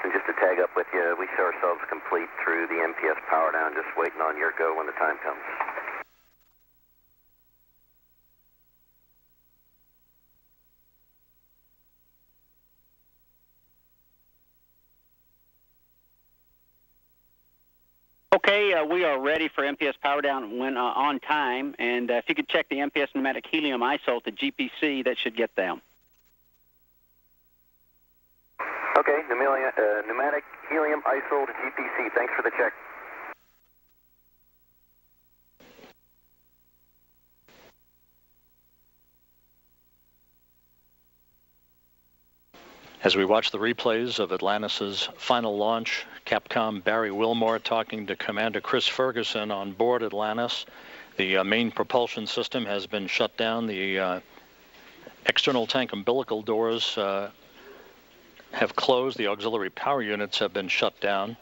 Houston, just to tag up with you, we show ourselves complete through the MPS power down, just waiting on your go when the time comes. Okay, we are ready for MPS power down when on time, and if you could check the MPS pneumatic helium isolt at GPC, that should get them. Okay, pneumatic helium isolt at GPC. Thanks for the check. As we watch the replays of Atlantis' final launch, Capcom Barry Wilmore talking to Commander Chris Ferguson on board Atlantis. The main propulsion system has been shut down. The external tank umbilical doors have closed. The auxiliary power units have been shut down.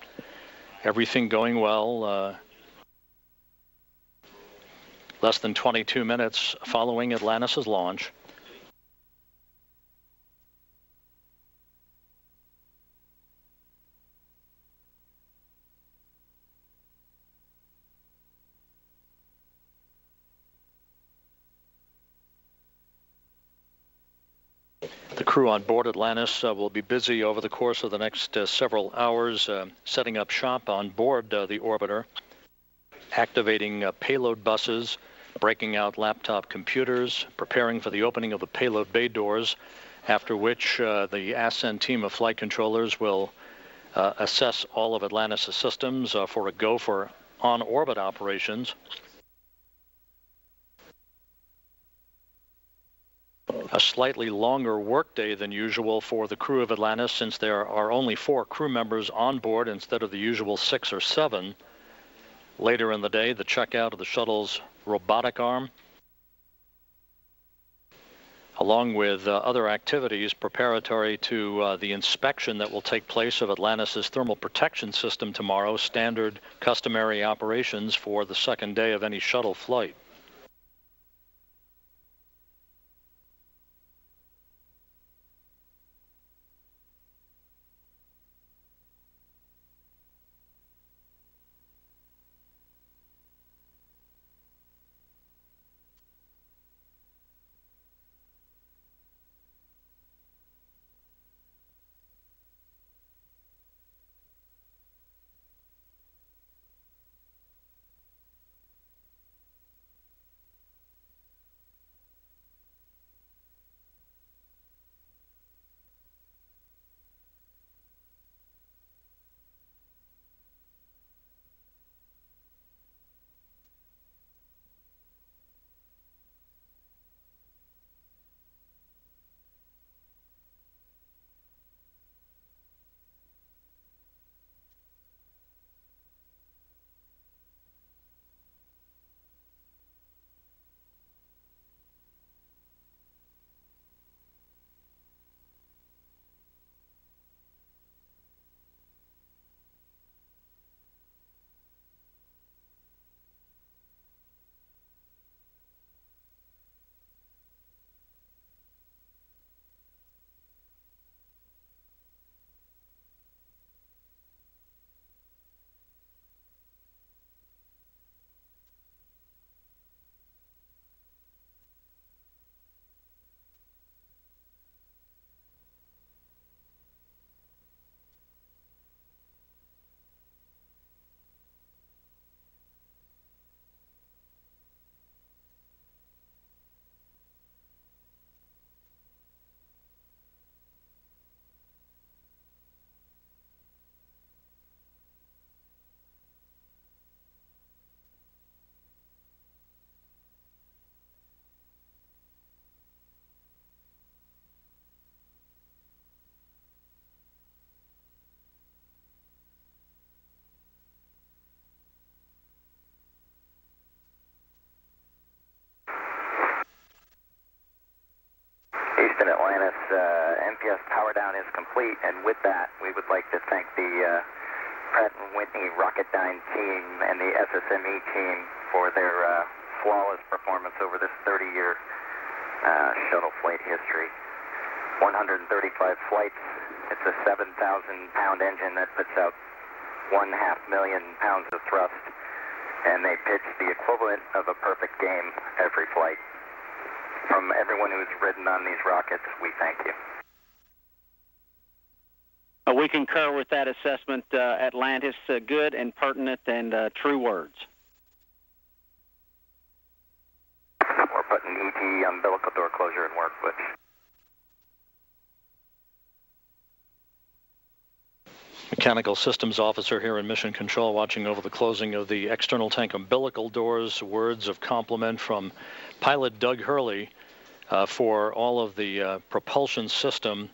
Everything going well. Less than 22 minutes following Atlantis' launch. The crew on board Atlantis will be busy over the course of the next several hours setting up shop on board the orbiter, activating payload buses, breaking out laptop computers, preparing for the opening of the payload bay doors, after which the ascent team of flight controllers will assess all of Atlantis' systems for a go for on-orbit operations. A slightly longer workday than usual for the crew of Atlantis, since there are only 4 crew members on board instead of the usual 6 or 7. Later in the day, the checkout of the shuttle's robotic arm, along with other activities preparatory to the inspection that will take place of Atlantis' thermal protection system tomorrow, standard customary operations for the second day of any shuttle flight. Houston, Atlantis, MPS power down is complete, and with that, we would like to thank the Pratt & Whitney Rocketdyne team and the SSME team for their flawless performance over this 30-year shuttle flight history. 135 flights, It's a 7,000-pound engine that puts out 1.5 million pounds of thrust, and they pitch the equivalent of a perfect game every flight. From everyone who's ridden on these rockets, we thank you. We concur with that assessment, Atlantis. Good and pertinent and true words. We're putting ET umbilical door closure in work, Butch. Mechanical Systems Officer here in Mission Control watching over the closing of the external tank umbilical doors. Words of compliment from pilot Doug Hurley for all of the propulsion system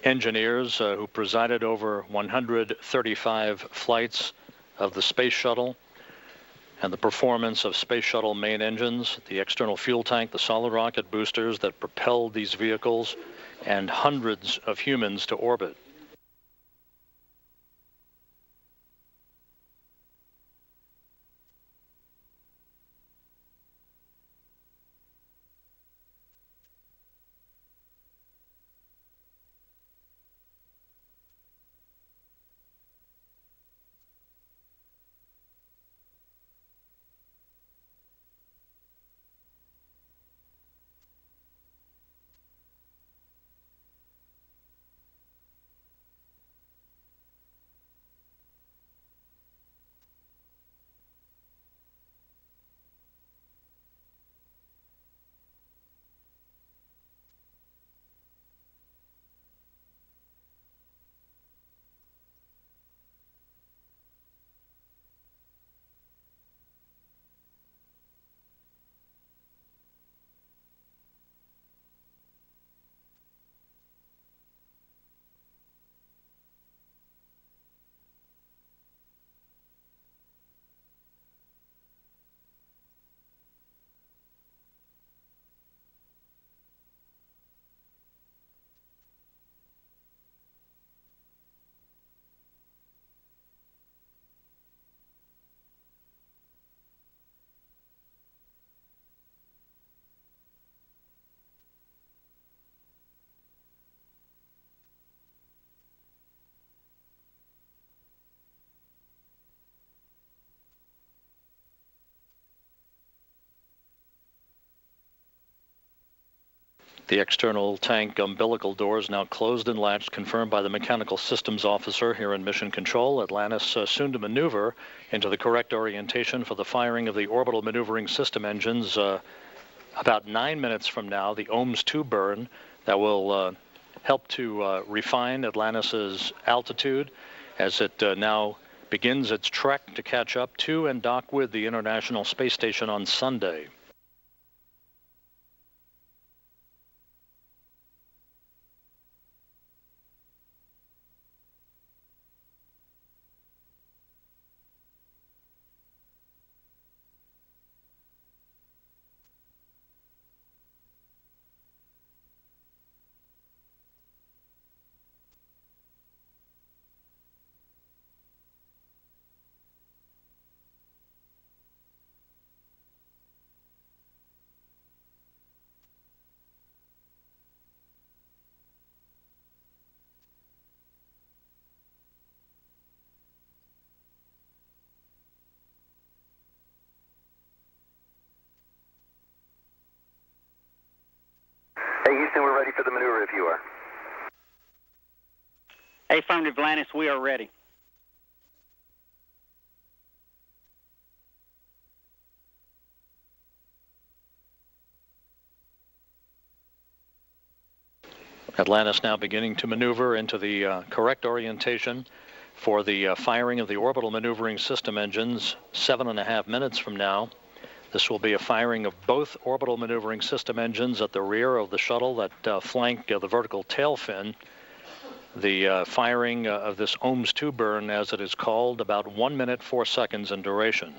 engineers who presided over 135 flights of the Space Shuttle, and the performance of Space Shuttle main engines, the external fuel tank, the solid rocket boosters that propelled these vehicles, and hundreds of humans to orbit. The external tank umbilical doors now closed and latched, confirmed by the Mechanical Systems Officer here in Mission Control. Atlantis soon to maneuver into the correct orientation for the firing of the orbital maneuvering system engines about 9 minutes from now, the OMS 2 burn that will help to refine Atlantis's altitude as it now begins its trek to catch up to and dock with the International Space Station on Sunday. Hey, Houston, we're ready for the maneuver if you are. Affirmative, Atlantis, we are ready. Atlantis now beginning to maneuver into the correct orientation for the firing of the orbital maneuvering system engines 7.5 minutes from now. This will be a firing of both orbital maneuvering system engines at the rear of the shuttle that flank the vertical tail fin. The firing of this OMS 2 burn, as it is called, about 1 minute 4 seconds in duration.